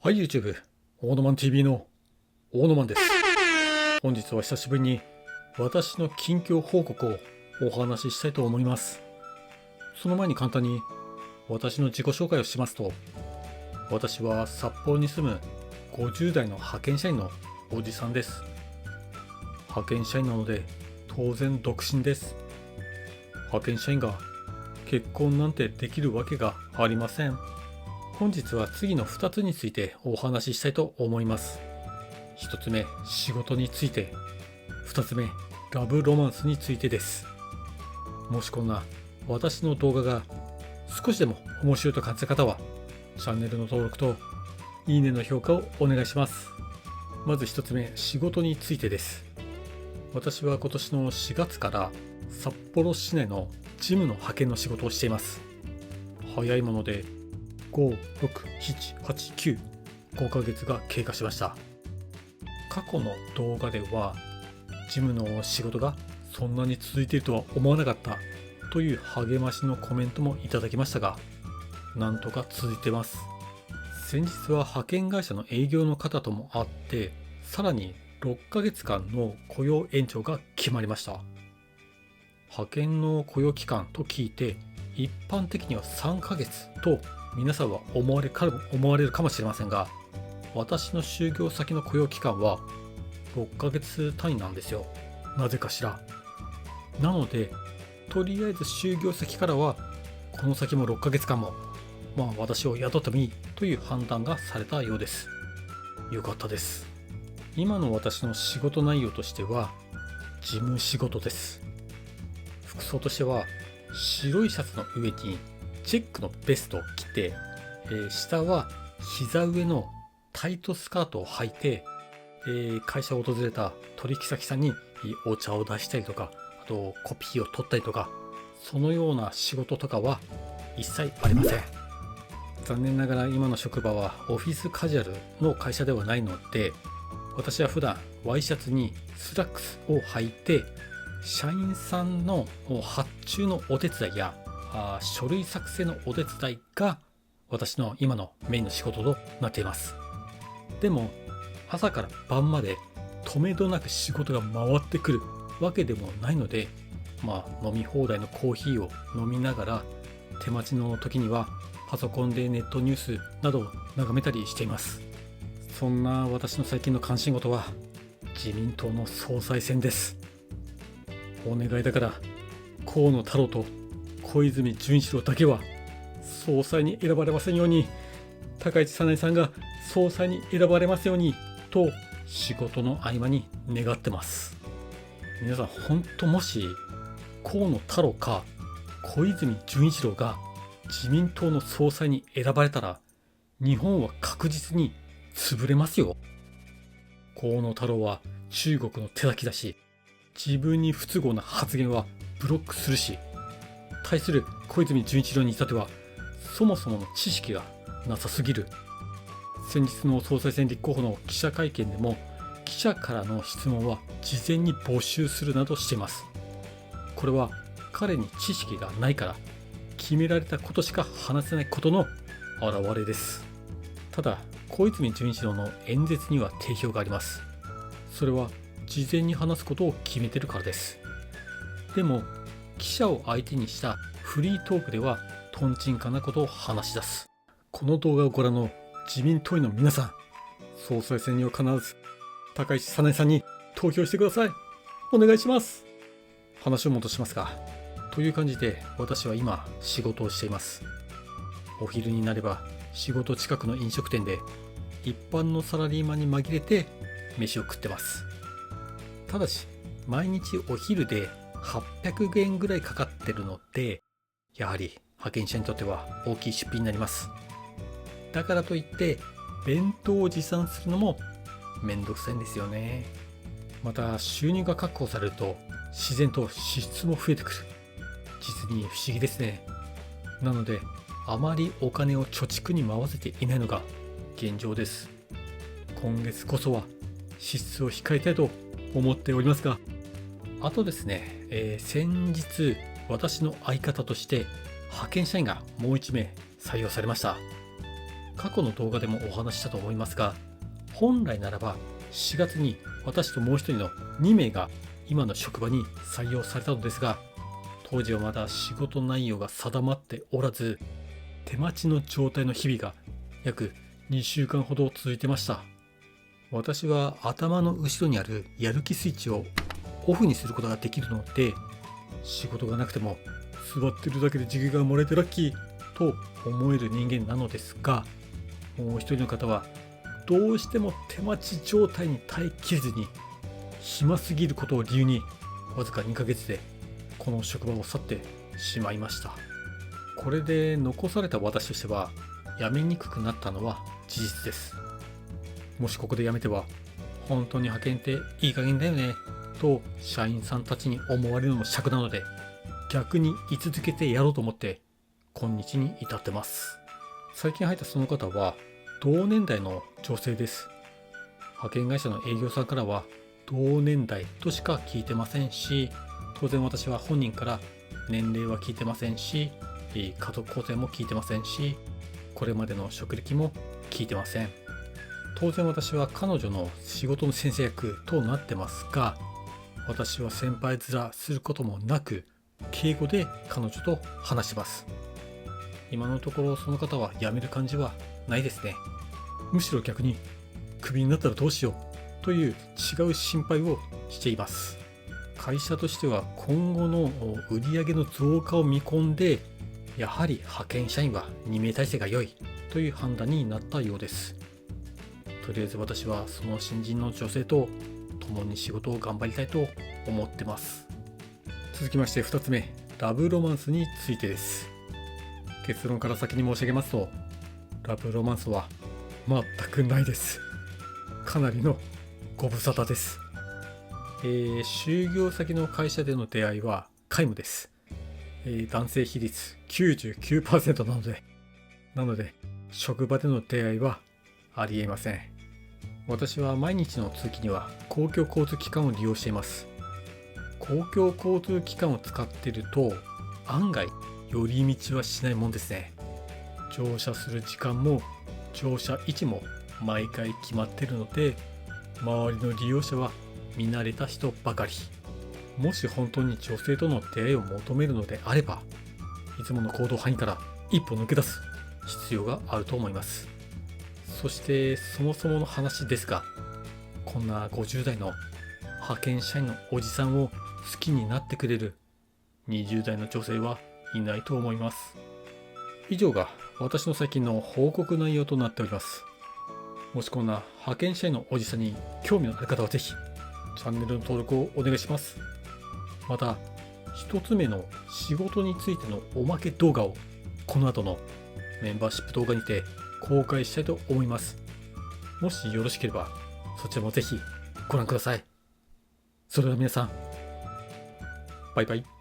はい、YouTube、オーノマン TV のオーノマンです。本日は久しぶりに私の近況報告をお話ししたいと思います。その前に簡単に私の自己紹介をしますと、私は札幌に住む50代の派遣社員のおじさんです。派遣社員なので当然独身です。派遣社員が結婚なんてできるわけがありません。本日は次の2つについてお話ししたいと思います。1つ目、仕事について。2つ目、ラブロマンスについてです。もしこんな私の動画が少しでも面白いと感じた方は、チャンネルの登録といいねの評価をお願いします。まず1つ目、仕事についてです。私は今年の4月から札幌市内のジムの派遣の仕事をしています。早いもので5、6、7、8、9、5ヶ月が経過しました。過去の動画では、ジムの仕事がそんなに続いているとは思わなかったという励ましのコメントもいただきましたが、なんとか続いてます。先日は派遣会社の営業の方とも会って、さらに6ヶ月間の雇用延長が決まりました。派遣の雇用期間と聞いて、一般的には3ヶ月と皆さんは思われるかもしれませんが、私の就業先の雇用期間は6ヶ月単位なんですよ。なぜかしら。なので、とりあえず就業先からは、この先も6ヶ月間も、私を雇ってもいいという判断がされたようです。よかったです。今の私の仕事内容としては、事務仕事です。服装としては、白いシャツの上にチェックのベストを着て、下は膝上のタイトスカートを履いて、会社を訪れた取引先さんにお茶を出したりとか、あとコピーを取ったりとか、そのような仕事とかは一切ありません。残念ながら今の職場はオフィスカジュアルの会社ではないので、私は普段ワイシャツにスラックスを履いて、社員さんの発注のお手伝いや書類作成のお手伝いが私の今のメインの仕事となっています。でも朝から晩まで止めどなく仕事が回ってくるわけでもないので、飲み放題のコーヒーを飲みながら手待ちの時にはパソコンでネットニュースなどを眺めたりしています。そんな私の最近の関心事は自民党の総裁選です。お願いだから河野太郎と小泉純一郎だけは総裁に選ばれませんように、高市早苗さんが総裁に選ばれますようにと仕事の合間に願ってます。皆さん本当、もし河野太郎か小泉純一郎が自民党の総裁に選ばれたら、日本は確実に潰れますよ。河野太郎は中国の手先だし、自分に不都合な発言はブロックするし、対する小泉純一郎に至ってはそもそもの知識がなさすぎる。先日の総裁選立候補の記者会見でも、記者からの質問は事前に募集するなどしています。これは彼に知識がないから決められたことしか話せないことの表れです。ただ小泉純一郎の演説には定評があります。それは事前に話すことを決めてるからです。でも記者を相手にしたフリートークではトンチンカンなことを話し出す。この動画をご覧の自民党員の皆さん、総裁選には必ず高市早苗さんに投票してください。お願いします。話を戻しますが、という感じで私は今仕事をしています。お昼になれば仕事近くの飲食店で一般のサラリーマンに紛れて飯を食ってます。ただし毎日お昼で800円ぐらいかかってるので、やはり派遣者にとっては大きい出費になります。だからといって弁当を持参するのもめんどくさいんですよね。また収入が確保されると自然と支出も増えてくる。実に不思議ですね。なのであまりお金を貯蓄に回せていないのが現状です。今月こそは支出を控えたいと思っておりますが、あとですね、先日私の相方として派遣社員がもう1名採用されました。過去の動画でもお話ししたと思いますが、本来ならば4月に私ともう一人の2名が今の職場に採用されたのですが、当時はまだ仕事内容が定まっておらず、手待ちの状態の日々が約2週間ほど続いてました。私は頭の後ろにあるやる気スイッチをオフにすることができるので、仕事がなくても座ってるだけで時給がもらえてラッキーと思える人間なのですが、もう一人の方はどうしても手待ち状態に耐えきれずに、暇すぎることを理由にわずか2ヶ月でこの職場を去ってしまいました。これで残された私としては辞めにくくなったのは事実です。もしここで辞めては本当に派遣っていい加減だよねと社員さんたちに思われるのも尺なので、逆に居続けてやろうと思って今日に至ってます。最近入ったその方は同年代の女性です。派遣会社の営業さんからは同年代としか聞いてませんし、当然私は本人から年齢は聞いてませんし、家族構成も聞いてませんし、これまでの職歴も聞いてません。当然私は彼女の仕事の先生役となってますが、私は先輩面することもなく敬語で彼女と話します。今のところその方は辞める感じはないですね。むしろ逆にクビになったらどうしようという違う心配をしています。会社としては今後の売上の増加を見込んで、やはり派遣社員は2名体制が良いという判断になったようです。とりあえず私はその新人の女性と共に仕事を頑張りたいと思ってます。続きまして2つ目、ラブロマンスについてです。結論から先に申し上げますと、ラブロマンスは全くないです。かなりのご無沙汰です。就業先の会社での出会いは皆無です。男性比率 99% なので職場での出会いはありえません。私は毎日の通勤には公共交通機関を利用しています。公共交通機関を使っていると案外寄り道はしないもんですね。乗車する時間も乗車位置も毎回決まっているので、周りの利用者は見慣れた人ばかり。もし本当に女性との出会いを求めるのであれば、いつもの行動範囲から一歩抜け出す必要があると思います。そしてそもそもの話ですが、こんな50代の派遣社員のおじさんを好きになってくれる20代の女性はいないと思います。以上が私の最近の報告内容となっております。もしこんな派遣社員のおじさんに興味のある方はぜひチャンネルの登録をお願いします。また一つ目の仕事についてのおまけ動画をこの後のメンバーシップ動画にて公開したいと思います。もしよろしければそちらもぜひご覧ください。それでは皆さん、バイバイ。